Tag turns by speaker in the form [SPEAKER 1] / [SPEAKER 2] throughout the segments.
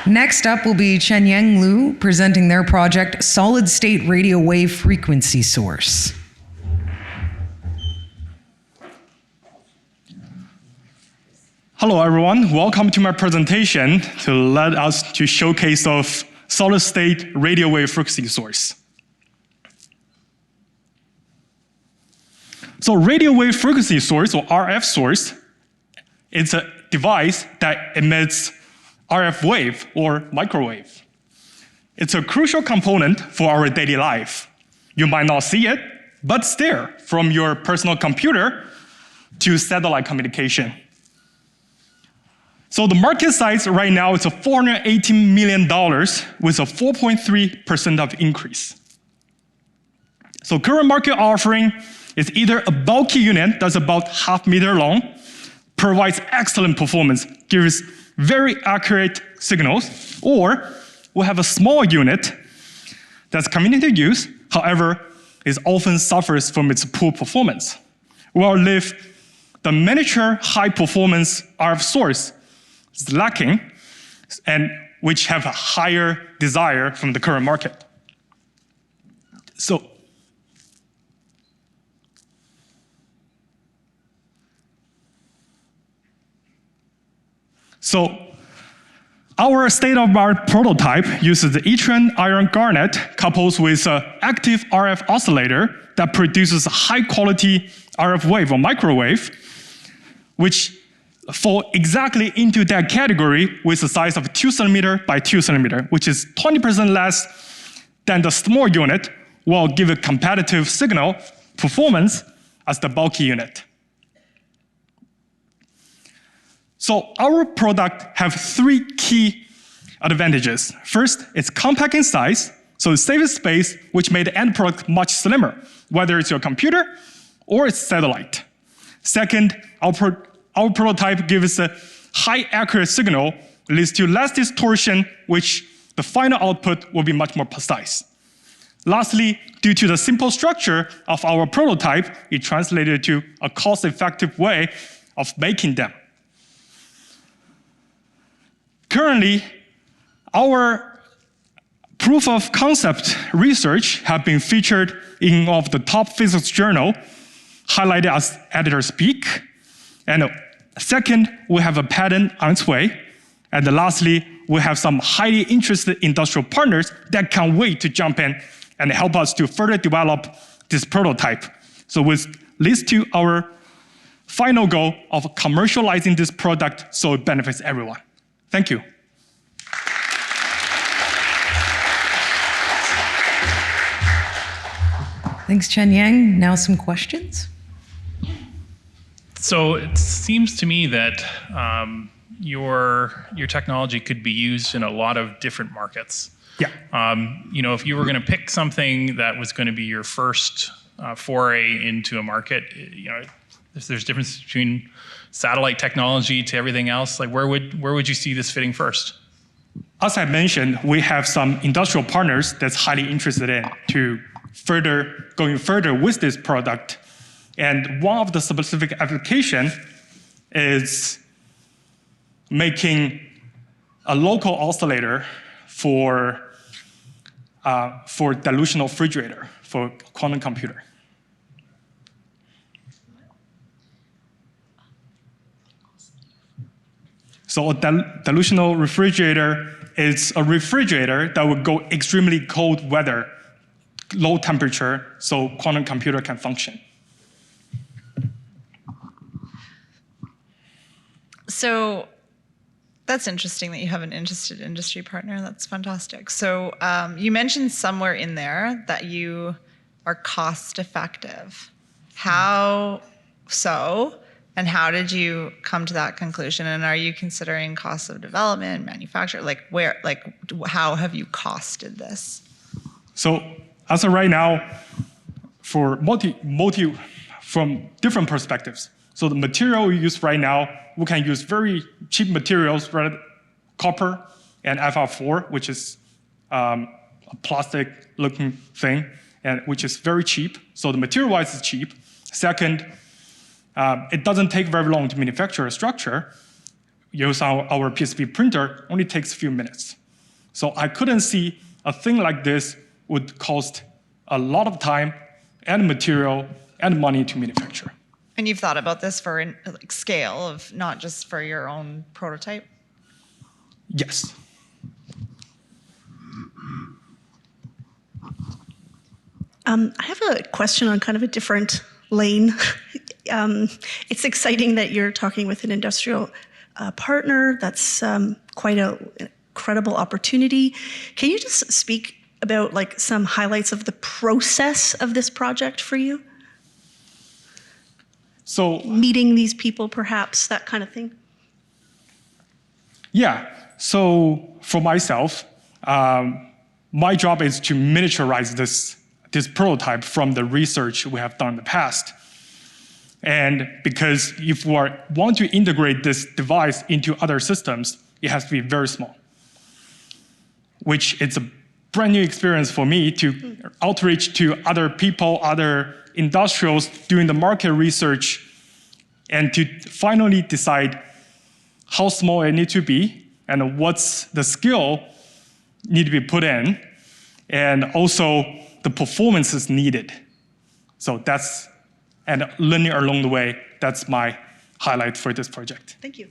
[SPEAKER 1] Next up will be Chenyang Lu presenting their project, Solid State Radio Wave Frequency Source.
[SPEAKER 2] Hello everyone, welcome to my presentation to showcase of solid state radio wave frequency source. So radio wave frequency source, or RF source, it's a device that emits RF wave or microwave. It's a crucial component for our daily life. You might not see it, but it's there, from your personal computer to satellite communication. So the market size right now is $418 million with a 4.3% of increase. So current market offering is either a bulky unit that's about ½ meter long, provides excellent performance, gives very accurate signals, or we have a small unit that's community use, however, it often suffers from its poor performance. While the miniature high performance RF source is lacking, and which have a higher desire from the current market. So our state-of-the-art prototype uses the Yttrium iron garnet coupled with an active RF oscillator that produces a high-quality RF wave or microwave, which fall exactly into that category with a size of 2 cm by 2 cm, which is 20% less than the small unit, while give a competitive signal performance as the bulky unit. So our product have 3 key advantages. First, it's compact in size, so it saves space, which made the end product much slimmer, whether it's your computer or it's satellite. Second, our prototype gives a high accurate signal, leads to less distortion, which the final output will be much more precise. Lastly, due to the simple structure of our prototype, it translated to a cost-effective way of making them. Currently, our proof of concept research have been featured in one of the top physics journal, highlighted as editor speak. And second, we have a patent on its way. And lastly, we have some highly interested industrial partners that can't wait to jump in and help us to further develop this prototype. So with leads to our final goal of commercializing this product so it benefits everyone. Thank you.
[SPEAKER 1] Thanks, Chenyang. Now some questions.
[SPEAKER 3] So it seems to me that your technology could be used in a lot of different markets.
[SPEAKER 2] Yeah.
[SPEAKER 3] You know, if you were going to pick something that was going to be your first foray into a market, you know, there's a difference between satellite technology to everything else. Like, where would you see this fitting first?
[SPEAKER 2] As I mentioned, we have some industrial partners that's highly interested in going further with this product. And one of the specific application is making a local oscillator for dilutional refrigerator for quantum computer. So a dilutional refrigerator is a refrigerator that would go extremely cold weather, low temperature, so quantum computer can function.
[SPEAKER 4] So that's interesting that you have an interested industry partner. That's fantastic. So you mentioned somewhere in there that you are cost effective. How so? And how did you come to that conclusion? And are you considering costs of development, manufacture? Like how have you costed this?
[SPEAKER 2] So as of right now, for from different perspectives. So the material we use right now, we can use very cheap materials, right? Copper and FR4, which is a plastic-looking thing, and which is very cheap. So the material-wise is cheap. Second, it doesn't take very long to manufacture a structure. use our PCB printer only takes a few minutes. So I couldn't see a thing like this would cost a lot of time and material and money to manufacture.
[SPEAKER 4] And you've thought about this for like scale of not just for your own prototype?
[SPEAKER 2] Yes.
[SPEAKER 5] I have a question on kind of a different lane. It's exciting that you're talking with an industrial partner. That's quite an incredible opportunity. Can you just speak about like some highlights of the process of this project for you?
[SPEAKER 2] So
[SPEAKER 5] Meeting these people, perhaps, that kind of thing?
[SPEAKER 2] yeah, so for myself, my job is to miniaturize this prototype from the research we have done in the past. And because if we want to integrate this device into other systems, it has to be very small, which it's a brand new experience for me to outreach to other people, other industrials doing the market research, and to finally decide how small it needs to be and what's the skill need to be put in, and also the performance is needed. So and learning along the way, that's my highlight for this project.
[SPEAKER 5] Thank you.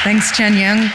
[SPEAKER 1] Thanks, Chenyang.